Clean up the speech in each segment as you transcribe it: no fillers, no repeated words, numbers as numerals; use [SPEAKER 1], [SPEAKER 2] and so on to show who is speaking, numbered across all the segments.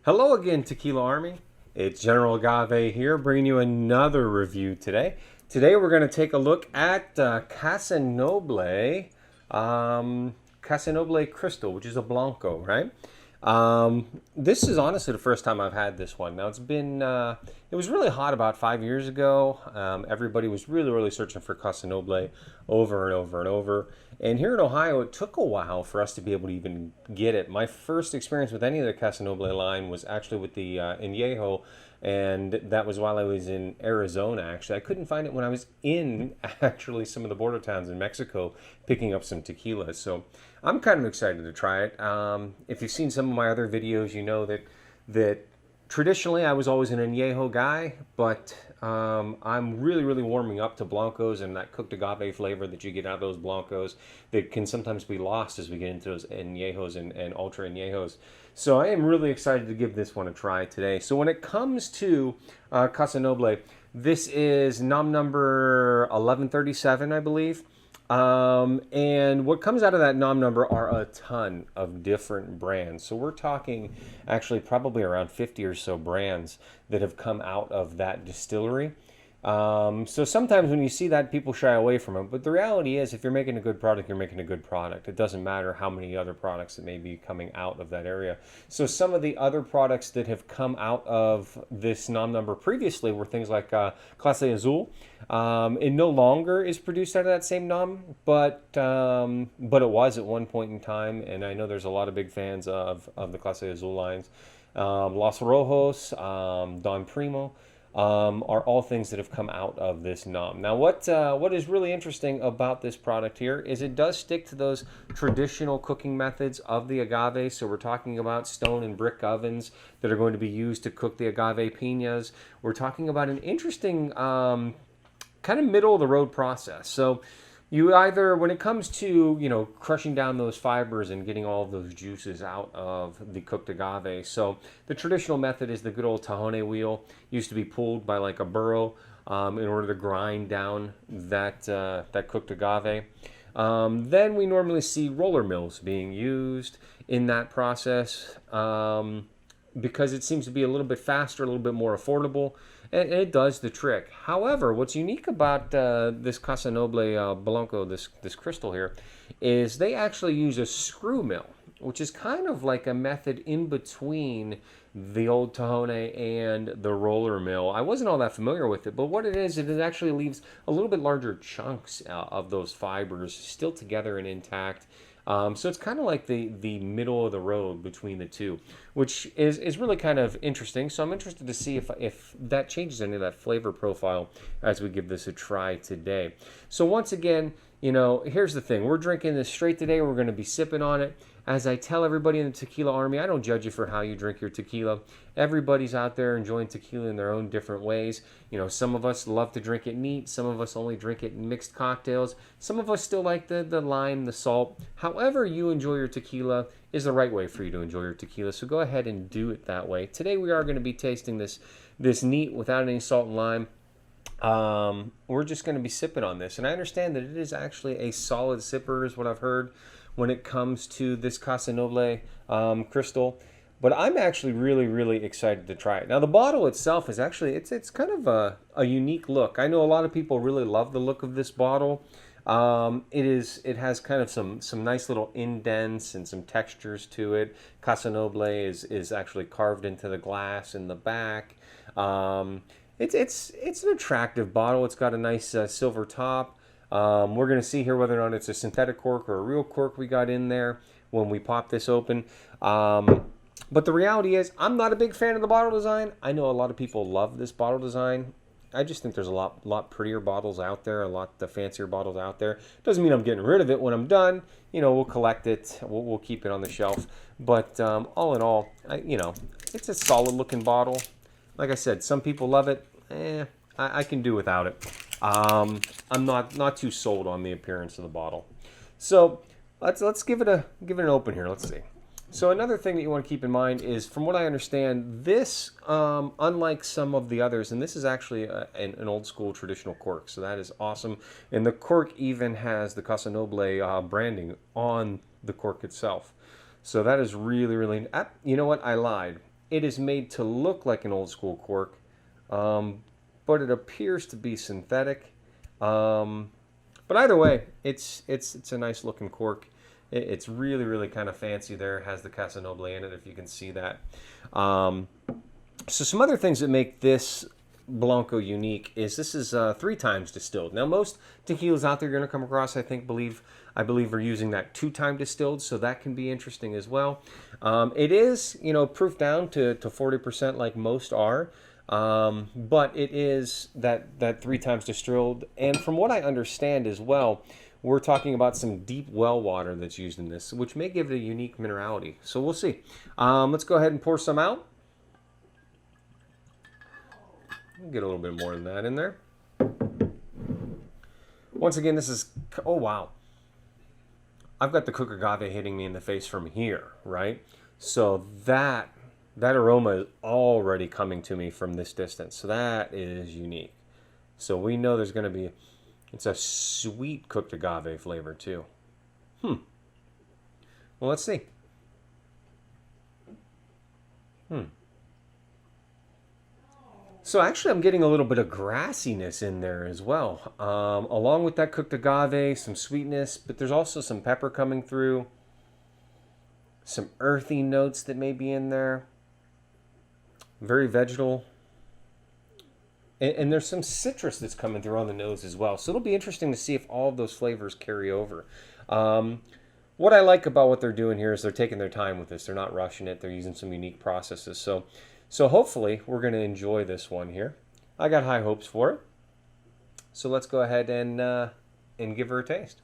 [SPEAKER 1] Hello again, Tequila Army. It's General Agave here, bringing you another review today. Today we're going to take a look at Casa Noble Crystal, which is a Blanco, right? This is honestly the first time I've had this one. Now it was really hot about 5 years ago. Everybody was really searching for Casa Noble over and over and over. And here in Ohio, it took a while for us to be able to even get it. My first experience with any of the Casa Noble line was actually with the Añejo, and that was while I was in Arizona, actually. I couldn't find it when I was in, actually, some of the border towns in Mexico picking up some tequila. So I'm kind of excited to try it. If you've seen some of my other videos, you know that traditionally I was always an Añejo guy, but I'm really warming up to Blancos and that cooked agave flavor that you get out of those Blancos that can sometimes be lost as we get into those Añejos and Ultra Añejos. So I am really excited to give this one a try today. So when it comes to Casa Noble, this is nom number 1137, I believe. And what comes out of that nom number are a ton of different brands. So we're talking actually probably around 50 or so brands that have come out of that distillery. So sometimes when you see that, people shy away from it. But the reality is, if you're making a good product, you're making a good product. It doesn't matter how many other products that may be coming out of that area. So some of the other products that have come out of this nom number previously were things like Clase Azul. It no longer is produced out of that same nom, but it was at one point in time. And I know there's a lot of big fans of the Clase Azul lines. Los Rojos, Don Primo. Are all things that have come out of this nom. Now, what is really interesting about this product here is it does stick to those traditional cooking methods of the agave. So we're talking about stone and brick ovens that are going to be used to cook the agave piñas. We're talking about an interesting kind of middle of the road process. So you either, when it comes to, crushing down those fibers and getting all of those juices out of the cooked agave. So the traditional method is the good old tahone wheel. Used to be pulled by like a burro in order to grind down that cooked agave. Then we normally see roller mills being used in that process because it seems to be a little bit faster, a little bit more affordable. And it does the trick. However, what's unique about this Casa Noble Blanco, this crystal here, is they actually use a screw mill, which is kind of like a method in between the old tahone and the roller mill. I wasn't all that familiar with it, but what it is, it actually leaves a little bit larger chunks of those fibers still together and intact. So it's kind of like the middle of the road between the two, which is really kind of interesting. So I'm interested to see if that changes any of that flavor profile as we give this a try today. So once again, here's the thing. We're drinking this straight today. We're going to be sipping on it. As I tell everybody in the Tequila Army, I don't judge you for how you drink your tequila. Everybody's out there enjoying tequila in their own different ways. Some of us love to drink it neat. Some of us only drink it in mixed cocktails. Some of us still like the lime, the salt. However you enjoy your tequila is the right way for you to enjoy your tequila. So go ahead and do it that way. Today we are going to be tasting this neat without any salt and lime. We're just going to be sipping on this. And I understand that it is actually a solid sipper is what I've heard when it comes to this Casa Noble crystal. But I'm actually really excited to try it. Now the bottle itself is actually, it's kind of a unique look. I know a lot of people really love the look of this bottle. It has kind of some nice little indents and some textures to it. Casa Noble is actually carved into the glass in the back. It's an attractive bottle. It's got a nice silver top. We're going to see here whether or not it's a synthetic cork or a real cork we got in there when we pop this open. But the reality is, I'm not a big fan of the bottle design. I know a lot of people love this bottle design. I just think there's a lot prettier bottles out there, a lot the fancier bottles out there. Doesn't mean I'm getting rid of it when I'm done. We'll collect it. We'll keep it on the shelf. But all in all, it's a solid looking bottle. Like I said, some people love it. I can do without it. I'm not too sold on the appearance of the bottle. So let's give it an open here. Let's see. So another thing that you want to keep in mind is, from what I understand, this, unlike some of the others, and this is actually an old school traditional cork, so that is awesome. And the cork even has the Casa Noble branding on the cork itself. So that is really, you know what? I lied. it is made to look like an old school cork, but it appears to be synthetic. But either way, it's a nice looking cork. It's really, really kind of fancy there. It has the Casa Noble in it, if you can see that. So some other things that make this Blanco unique is this is 3 times distilled. Now most tequilas out there you're going to come across, I believe are using that 2-time distilled, so that can be interesting as well. It is, you know, proof down to 40% like most are, but it is that 3 times distilled. And from what I understand as well, we're talking about some deep well water that's used in this, which may give it a unique minerality. So we'll see. Let's go ahead and pour some out. Get a little bit more than that in there. Once again, this is, oh wow. I've got the cooked agave hitting me in the face from here, right? So that aroma is already coming to me from this distance. So that is unique. So we know there's going to be, it's a sweet cooked agave flavor too. Well, let's see. So actually I'm getting a little bit of grassiness in there as well. Along with that cooked agave, some sweetness, but there's also some pepper coming through. Some earthy notes that may be in there. Very vegetal. And there's some citrus that's coming through on the nose as well. So it'll be interesting to see if all of those flavors carry over. What I like about what they're doing here is they're taking their time with this. They're not rushing it. They're using some unique processes. So hopefully we're going to enjoy this one here. I got high hopes for it. So let's go ahead and give her a taste.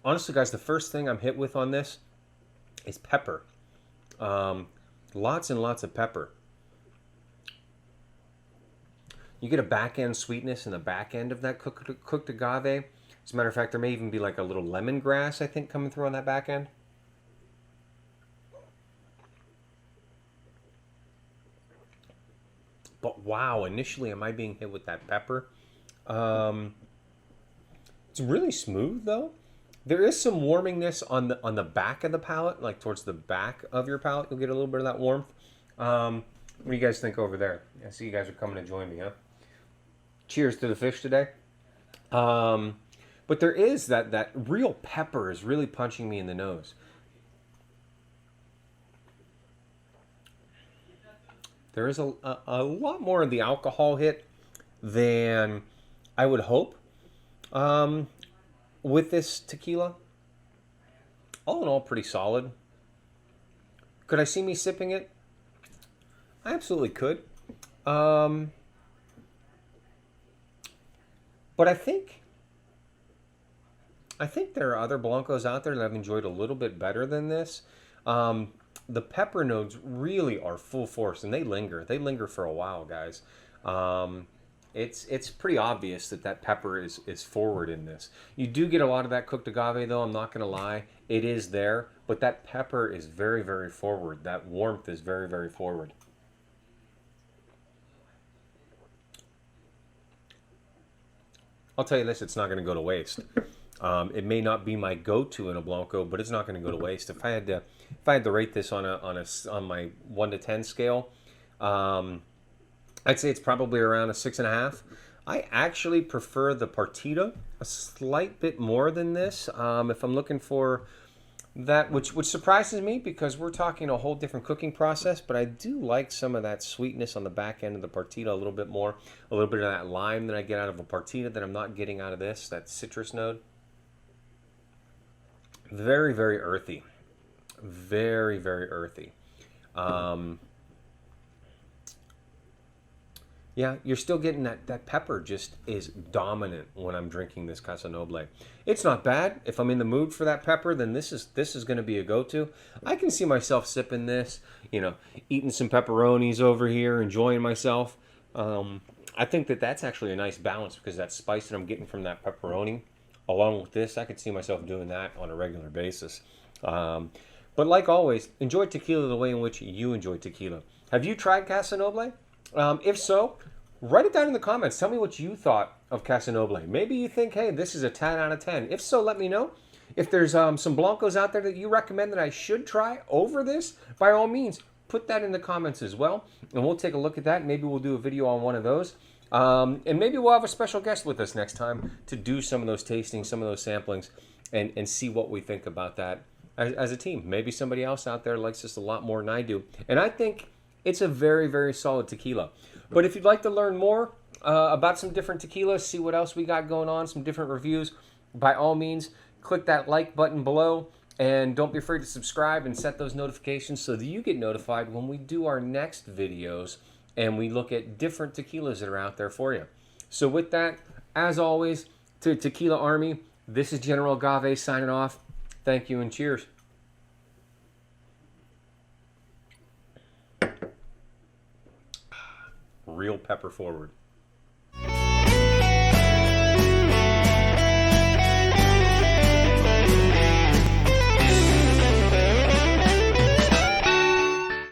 [SPEAKER 1] Honestly, guys, the first thing I'm hit with on this is pepper. Lots and lots of pepper. You get a back-end sweetness in the back end of that cooked agave. As a matter of fact, there may even be like a little lemongrass, I think, coming through on that back end. But wow, initially am I being hit with that pepper? It's really smooth though. There is some warmingness on the back of the palate, like towards the back of your palate. You'll get a little bit of that warmth. What do you guys think over there? I see you guys are coming to join me, huh? Cheers to the fish today. But there is that real pepper is really punching me in the nose. There is a lot more of the alcohol hit than I would hope with this tequila. All in all, pretty solid. Could I see me sipping it? I absolutely could. But I think there are other Blancos out there that I've enjoyed a little bit better than this. The pepper notes really are full force, and they linger. They linger for a while, guys. It's pretty obvious that pepper is forward in this. You do get a lot of that cooked agave, though. I'm not going to lie. It is there, but that pepper is very, very forward. That warmth is very, very forward. I'll tell you this, it's not going to go to waste. It may not be my go-to in a Blanco, but it's not going to go to waste. If I had to rate this on my 1 to 10 scale, I'd say it's probably around a 6.5. I actually prefer the Partida a slight bit more than this. If I'm looking for that, which surprises me because we're talking a whole different cooking process, but I do like some of that sweetness on the back end of the Partida a little bit more, a little bit of that lime that I get out of a Partida that I'm not getting out of this, that citrus note. Very, very earthy. Very, very earthy. Yeah, you're still getting that pepper just is dominant when I'm drinking this Casa Noble. It's not bad. If I'm in the mood for that pepper, then this is going to be a go-to. I can see myself sipping this, eating some pepperonis over here, enjoying myself. I think that's actually a nice balance because that spice that I'm getting from that pepperoni, along with this, I could see myself doing that on a regular basis. But like always, enjoy tequila the way in which you enjoy tequila. Have you tried Casa Noble? If so, Write it down in the comments. Tell me what you thought of Casa Noble. Maybe you think, hey, this is a 10 out of 10. If so, let me know. If there's some Blancos out there that you recommend that I should try over this, by all means, put that in the comments as well. And we'll take a look at that. Maybe we'll do a video on one of those. And maybe we'll have a special guest with us next time to do some of those tastings, some of those samplings, and see what we think about that as a team. Maybe somebody else out there likes this a lot more than I do. And I think it's a very, very solid tequila. But if you'd like to learn more about some different tequilas, see what else we got going on, some different reviews, by all means, click that like button below. And don't be afraid to subscribe and set those notifications so that you get notified when we do our next videos and we look at different tequilas that are out there for you. So with that, as always, to Tequila Army, this is General Agave signing off. Thank you and cheers. Real pepper forward.